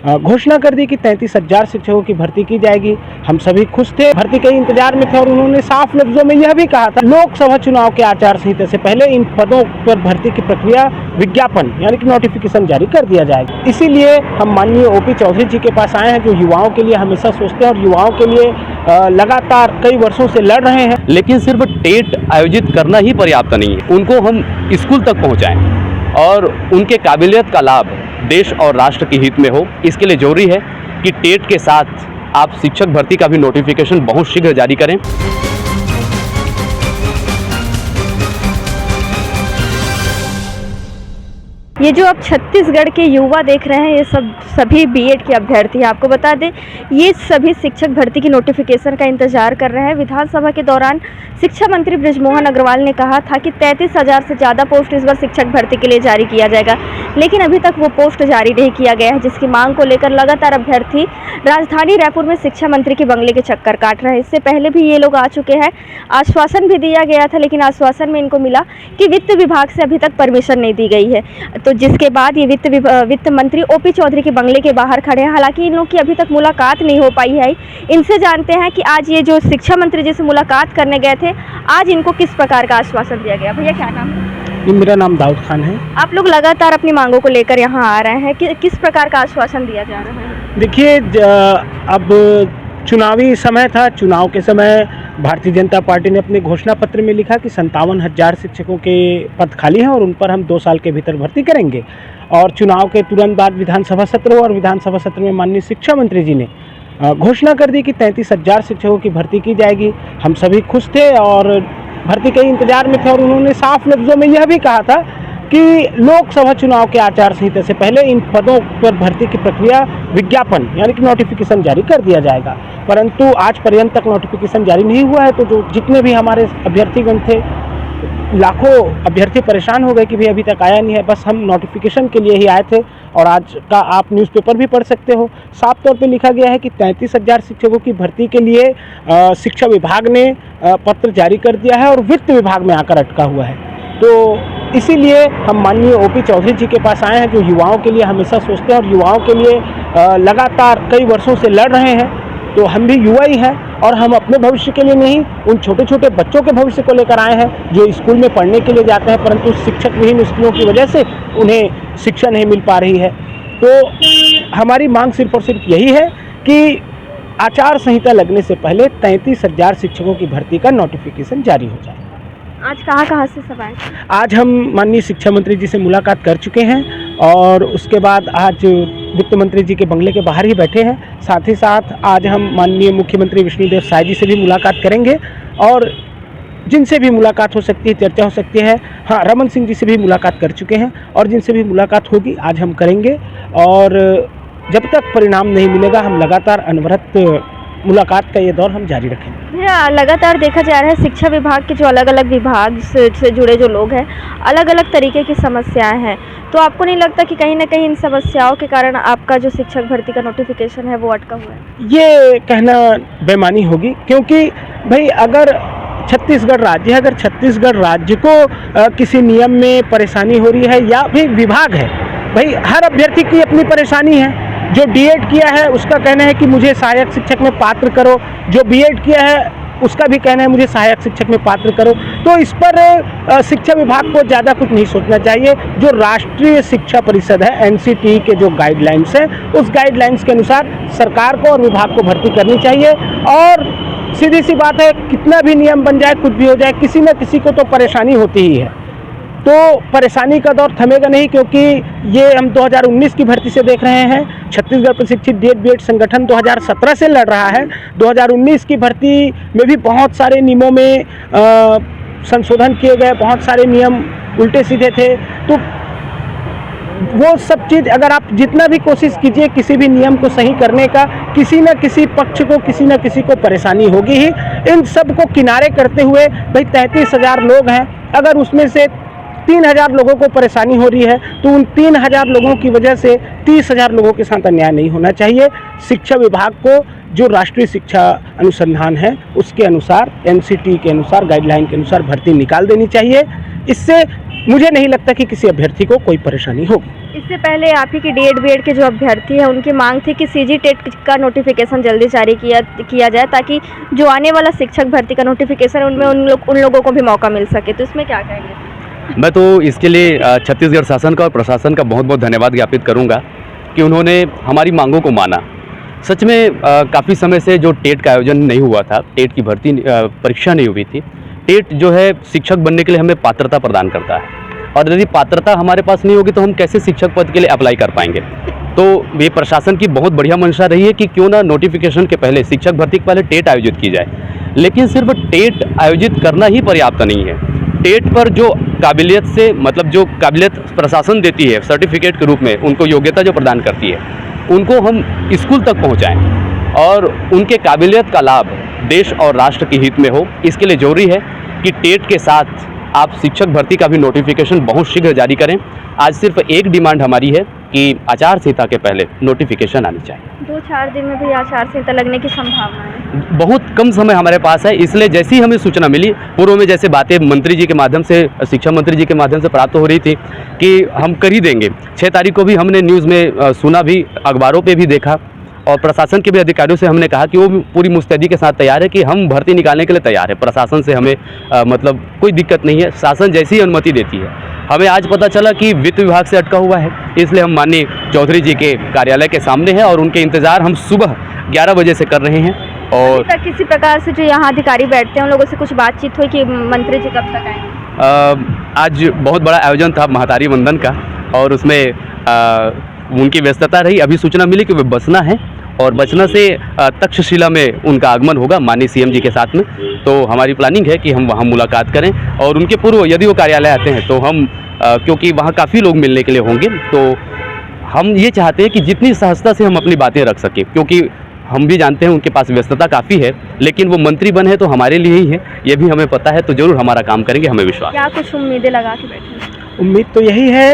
घोषणा कर दी कि 33,000 शिक्षकों की भर्ती की जाएगी। हम सभी खुश थे, भर्ती के इंतजार में थे और उन्होंने साफ लफ्जों में यह भी कहा था लोकसभा चुनाव के आचार संहिता से पहले इन पदों पर भर्ती की प्रक्रिया विज्ञापन यानी कि नोटिफिकेशन जारी कर दिया जाएगा। इसीलिए हम माननीय ओपी चौधरी जी के पास आए हैं, जो युवाओं के लिए हमेशा सोचते हैं और युवाओं के लिए लगातार कई वर्षों से लड़ रहे हैं। लेकिन सिर्फ टेट आयोजित करना ही पर्याप्त नहीं है, उनको हम स्कूल तक पहुंचाएं और उनके काबिलियत का लाभ देश और राष्ट्र के हित में हो। इसके लिए जरूरी है कि टेट के साथ आप शिक्षक भर्ती का भी नोटिफिकेशन बहुत शीघ्र जारी करें। ये जो आप छत्तीसगढ़ के युवा देख रहे हैं, ये सभी बीएड के अभ्यर्थी हैं। आपको बता दें, ये सभी शिक्षक भर्ती की नोटिफिकेशन का इंतजार कर रहे हैं। विधानसभा के दौरान शिक्षा मंत्री बृजमोहन अग्रवाल ने कहा था कि 33,000 से ज़्यादा पोस्ट इस बार शिक्षक भर्ती के लिए जारी किया जाएगा, लेकिन अभी तक वो पोस्ट जारी नहीं किया गया है, जिसकी मांग को लेकर लगातार अभ्यर्थी राजधानी रायपुर में शिक्षा मंत्री के बंगले के चक्कर काट रहे हैं। इससे पहले भी ये लोग आ चुके हैं, आश्वासन भी दिया गया था, लेकिन आश्वासन में इनको मिला कि वित्त विभाग से अभी तक परमिशन नहीं दी गई है। तो जिसके बाद ये वित्त मंत्री ओपी चौधरी के बंगले के बाहर खड़े हैं। हालांकि इन लोग की अभी तक मुलाकात नहीं हो पाई है। इनसे जानते हैं कि आज ये जो शिक्षा मंत्री जी से मुलाकात करने गए थे, आज इनको किस प्रकार का आश्वासन दिया गया। भैया क्या नाम है? मेरा नाम दाऊद खान है। आप लोग लगातार अपनी मांगों को लेकर यहाँ आ रहे हैं, किस प्रकार का आश्वासन दिया जा रहा है? देखिए, अब चुनावी समय था। चुनाव के समय भारतीय जनता पार्टी ने अपने घोषणा पत्र में लिखा कि 57,000 शिक्षकों के पद खाली हैं और उन पर हम 2 साल के भीतर भर्ती करेंगे। और चुनाव के तुरंत बाद विधानसभा सत्र हुआ और विधानसभा सत्र में माननीय शिक्षा मंत्री जी ने घोषणा कर दी कि 33,000 शिक्षकों की भर्ती की जाएगी। हम सभी खुश थे और भर्ती के इंतजार में थे और उन्होंने साफ लफ्जों में यह भी कहा था कि लोकसभा चुनाव के आचार संहिता से पहले इन पदों पर भर्ती की प्रक्रिया विज्ञापन यानी कि नोटिफिकेशन जारी कर दिया जाएगा। परंतु आज पर्यंत तक नोटिफिकेशन जारी नहीं हुआ है। तो जो जितने भी हमारे अभ्यर्थीगण थे, लाखों अभ्यर्थी परेशान हो गए कि भाई अभी तक आया नहीं है। बस हम नोटिफिकेशन के लिए ही आए थे और आज का आप न्यूज़पेपर भी पढ़ सकते हो, साफ तौर पे लिखा गया है कि 33,000 शिक्षकों की भर्ती के लिए शिक्षा विभाग ने पत्र जारी कर दिया है और वित्त विभाग में आकर अटका हुआ है। तो इसीलिए हम माननीय ओपी चौधरी जी के पास आए हैं, जो युवाओं के लिए हमेशा सोचते हैं और युवाओं के लिए लगातार कई वर्षों से लड़ रहे हैं। तो हम भी युवा ही हैं और हम अपने भविष्य के लिए नहीं, उन छोटे छोटे बच्चों के भविष्य को लेकर आए हैं जो स्कूल में पढ़ने के लिए जाते हैं, परंतु शिक्षक विहीन स्कूलों की वजह से उन्हें शिक्षा नहीं मिल पा रही है। तो हमारी मांग सिर्फ और सिर्फ यही है कि आचार संहिता लगने से पहले 33,000 शिक्षकों की भर्ती का नोटिफिकेशन जारी हो जाए। आज कहाँ से सब आए? आज हम माननीय शिक्षा मंत्री जी से मुलाकात कर चुके हैं और उसके बाद आज वित्त मंत्री जी के बंगले के बाहर ही बैठे हैं। साथ ही साथ आज हम माननीय मुख्यमंत्री विष्णुदेव साय जी से भी मुलाकात करेंगे और जिनसे भी मुलाकात हो सकती है, चर्चा हो सकती है। हाँ, रमन सिंह जी से भी मुलाकात कर चुके हैं और जिनसे भी मुलाकात होगी आज हम करेंगे। और जब तक परिणाम नहीं मिलेगा हम लगातार अनवरत मुलाकात का ये दौर हम जारी रखेंगे। लगातार देखा जा रहा है शिक्षा विभाग के जो अलग अलग विभाग से जुड़े जो लोग हैं, अलग अलग तरीके की समस्याएं हैं। तो आपको नहीं लगता कि कहीं ना कहीं इन समस्याओं के कारण आपका जो शिक्षक भर्ती का नोटिफिकेशन है वो अटका हुआ है? ये कहना बेमानी होगी, क्योंकि भाई अगर छत्तीसगढ़ राज्य को किसी नियम में परेशानी हो रही है या फिर विभाग है, भाई हर अभ्यर्थी की अपनी परेशानी है। जो डीएड किया है उसका कहना है कि मुझे सहायक शिक्षक में पात्र करो, जो बीएड किया है उसका भी कहना है मुझे सहायक शिक्षक में पात्र करो। तो इस पर शिक्षा विभाग को ज़्यादा कुछ नहीं सोचना चाहिए। जो राष्ट्रीय शिक्षा परिषद है, एनसीटी के जो गाइडलाइंस हैं, उस गाइडलाइंस के अनुसार सरकार को और विभाग को भर्ती करनी चाहिए। और सीधी सी बात है, कितना भी नियम बन जाए, कुछ भी हो जाए, किसी न किसी को तो परेशानी होती ही है। तो परेशानी का दौर थमेगा नहीं, क्योंकि ये हम 2019 की भर्ती से देख रहे हैं। छत्तीसगढ़ प्रशिक्षित डीएड बीएड संगठन 2017 से लड़ रहा है। 2019 की भर्ती में भी बहुत सारे नियमों में संशोधन किए गए, बहुत सारे नियम उल्टे सीधे थे। तो वो सब चीज़ अगर आप जितना भी कोशिश कीजिए किसी भी नियम को सही करने का, किसी न किसी पक्ष को किसी न किसी को परेशानी होगी ही। इन सब को किनारे करते हुए भाई 33,000 लोग हैं, अगर उसमें से 3,000 लोगों को परेशानी हो रही है तो उन 3,000 लोगों की वजह से 30,000 लोगों के साथ अन्याय नहीं होना चाहिए। शिक्षा विभाग को जो राष्ट्रीय शिक्षा अनुसंधान है उसके अनुसार, एनसीटी के अनुसार, गाइडलाइन के अनुसार भर्ती निकाल देनी चाहिए। इससे मुझे नहीं लगता कि किसी अभ्यर्थी को कोई परेशानी होगी। इससे पहले आप ही की डीएड बीएड के जो अभ्यर्थी हैं उनकी मांग थी कि सीजी टेट का नोटिफिकेशन जल्दी जारी किया जाए ताकि जो आने वाला शिक्षक भर्ती का नोटिफिकेशन है उनमें उन लोगों को भी मौका मिल सके, तो इसमें क्या कहेंगे? मैं तो इसके लिए छत्तीसगढ़ शासन का और प्रशासन का बहुत बहुत धन्यवाद ज्ञापित करूंगा कि उन्होंने हमारी मांगों को माना। सच में काफ़ी समय से जो टेट का आयोजन नहीं हुआ था, टेट की भर्ती परीक्षा नहीं हुई थी। टेट जो है शिक्षक बनने के लिए हमें पात्रता प्रदान करता है, और यदि पात्रता हमारे पास नहीं होगी तो हम कैसे शिक्षक पद के लिए अप्लाई कर पाएंगे। तो ये प्रशासन की बहुत बढ़िया मंशा रही है कि क्यों ना नोटिफिकेशन के पहले, शिक्षक भर्ती के पहले टेट आयोजित की जाए। लेकिन सिर्फ टेट आयोजित करना ही पर्याप्त नहीं है। टेट पर जो काबिलियत से, मतलब जो काबिलियत प्रशासन देती है सर्टिफिकेट के रूप में, उनको योग्यता जो प्रदान करती है, उनको हम स्कूल तक पहुँचाएँ और उनके काबिलियत का लाभ देश और राष्ट्र के हित में हो। इसके लिए जरूरी है कि टेट के साथ आप शिक्षक भर्ती का भी नोटिफिकेशन बहुत शीघ्र जारी करें। आज सिर्फ एक डिमांड हमारी है कि आचार संहिता के पहले नोटिफिकेशन आनी चाहिए। 2-4 दिन में भी आचार संहिता लगने की संभावना है? बहुत कम समय हमारे पास है, इसलिए जैसी ही हमें सूचना मिली, पूर्व में जैसे बातें मंत्री जी के माध्यम से, शिक्षा मंत्री जी के माध्यम से प्राप्त हो रही थी कि हम कर ही देंगे। 6 तारीख को भी हमने न्यूज़ में सुना भी, अखबारों पर भी देखा, और प्रशासन के भी अधिकारियों से हमने कहा कि वो पूरी मुस्तैदी के साथ तैयार है कि हम भर्ती निकालने के लिए तैयार है। प्रशासन से हमें मतलब कोई दिक्कत नहीं है, शासन जैसी ही अनुमति देती है। हमें आज पता चला कि वित्त विभाग से अटका हुआ है, इसलिए हम माननीय चौधरी जी के कार्यालय के सामने हैं और उनके इंतज़ार हम सुबह 11 बजे से कर रहे हैं। और तक किसी प्रकार से जो यहाँ अधिकारी बैठते हैं उन लोगों से कुछ बातचीत हुई कि मंत्री जी कब तक आएंगे? आज बहुत बड़ा आयोजन था महतारी वंदन का, और उसमें उनकी व्यस्तता रही। अभी सूचना मिली कि वे बसना है, और बचना से तक्षशिला में उनका आगमन होगा माननीय सीएम जी के साथ में। तो हमारी प्लानिंग है कि हम वहाँ मुलाकात करें, और उनके पूर्व यदि वो कार्यालय आते हैं तो हम क्योंकि वहाँ काफ़ी लोग मिलने के लिए होंगे, तो हम ये चाहते हैं कि जितनी सहजता से हम अपनी बातें रख सकें, क्योंकि हम भी जानते हैं उनके पास व्यस्तता काफ़ी है, लेकिन वो मंत्री बने हैं तो हमारे लिए ही है, ये भी हमें पता है। तो ज़रूर हमारा काम करेंगे, हमें विश्वास। क्या कुछ उम्मीदें लगा के बैठे? उम्मीद तो यही है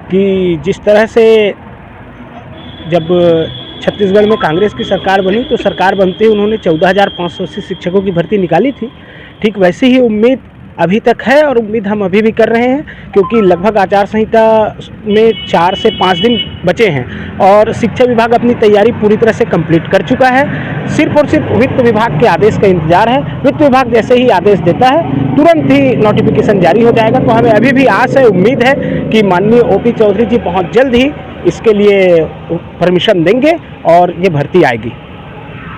कि जिस तरह से जब छत्तीसगढ़ में कांग्रेस की सरकार बनी तो सरकार बनते ही उन्होंने 14,580 शिक्षकों की भर्ती निकाली थी, ठीक वैसे ही उम्मीद अभी तक है, और उम्मीद हम अभी भी कर रहे हैं, क्योंकि लगभग आचार संहिता में 4 से 5 दिन बचे हैं और शिक्षा विभाग अपनी तैयारी पूरी तरह से कंप्लीट कर चुका है। सिर्फ और सिर्फ वित्त विभाग के आदेश का इंतजार है। वित्त विभाग जैसे ही आदेश देता है तुरंत ही नोटिफिकेशन जारी हो जाएगा। तो हमें अभी भी आस है, उम्मीद है कि माननीय ओपी चौधरी जी बहुत जल्द ही इसके लिए परमिशन देंगे और ये भर्ती आएगी।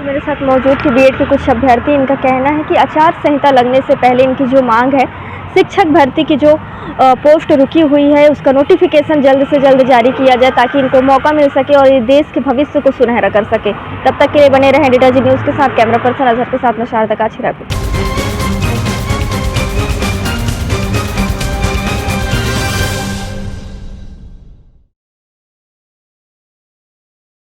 मेरे साथ मौजूद थे बीएड के कुछ अभ्यर्थी। इनका कहना है कि आचार संहिता लगने से पहले इनकी जो मांग है, शिक्षक भर्ती की जो पोस्ट रुकी हुई है उसका नोटिफिकेशन जल्द से जल्द जारी किया जाए ताकि इनको मौका मिल सके और ये देश के भविष्य को सुनहरा कर सके। तब तक के लिए बने रहें DITA जी न्यूज़ के साथ। कैमरा पर्सन अजहर के साथ में शारदा काछी, रायपुर।